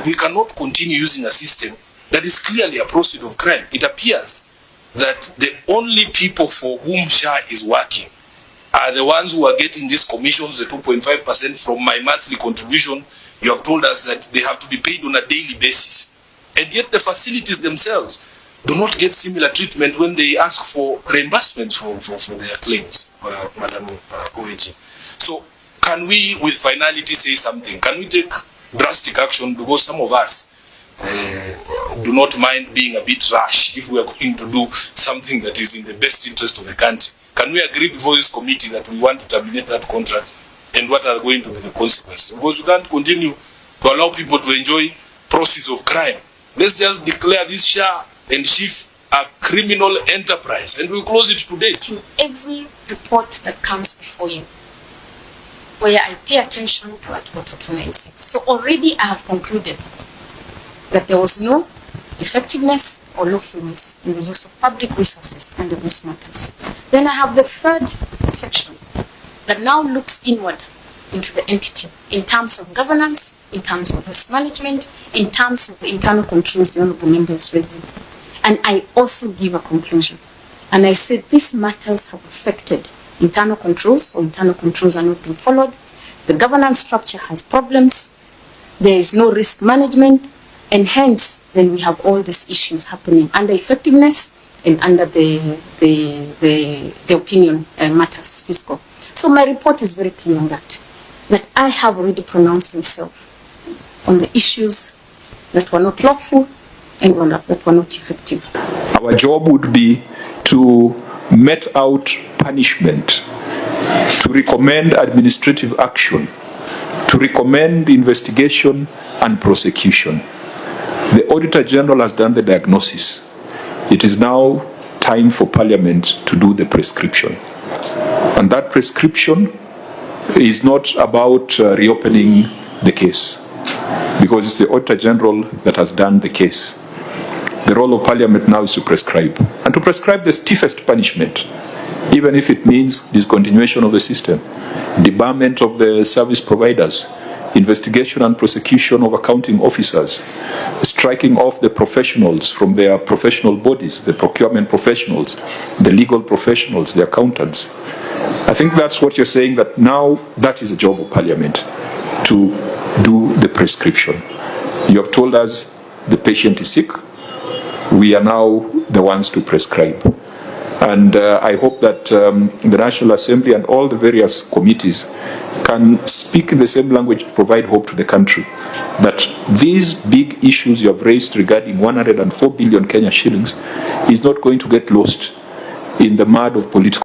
we cannot continue using a system that is clearly a proceed of crime. It appears that the only people for whom SHA is working are the ones who are getting these commissions, the 2.5% from my monthly contribution. You have told us that they have to be paid on a daily basis. And yet the facilities themselves do not get similar treatment when they ask for reimbursement for their claims, Madam OAG. So can we, with finality, say something? Can we take drastic action? Because some of us do not mind being a bit rash if we are going to do something that is in the best interest of the country. Can we agree before this committee that we want to terminate that contract, and what are going to be the consequences? Because we can't continue to allow people to enjoy proceeds of crime. Let's just declare this SHA and Shif a criminal enterprise, and we'll close it to date. In every report that comes before you, where I pay attention to what 296. So already I have concluded that there was no effectiveness or lawfulness in the use of public resources under those matters. Then I have the third section that now looks inward into the entity in terms of governance, in terms of risk management, in terms of the internal controls the honorable member is raising. And I also give a conclusion. And I said these matters have affected internal controls, or internal controls are not being followed. The governance structure has problems. There is no risk management. And hence, then we have all these issues happening under effectiveness and under the opinion matters fiscal. So my report is very clear on that I have already pronounced myself on the issues that were not lawful and that were not effective. Our job would be to mete out punishment, to recommend administrative action, to recommend investigation and prosecution. The Auditor General has done the diagnosis. It is now time for Parliament to do the prescription. And that prescription is not about reopening the case, because it's the Auditor General that has done the case. The role of Parliament now is to prescribe, and to prescribe the stiffest punishment, even if it means discontinuation of the system, debarment of the service providers, investigation and prosecution of accounting officers, striking off the professionals from their professional bodies, the procurement professionals, the legal professionals, the accountants. I think that's what you're saying, that now that is the job of Parliament, to do the prescription. You have told us the patient is sick. We are now the ones to prescribe. And I hope that the National Assembly and all the various committees can speak in the same language to provide hope to the country that these big issues you have raised regarding 104 billion Kenya shillings is not going to get lost in the mud of political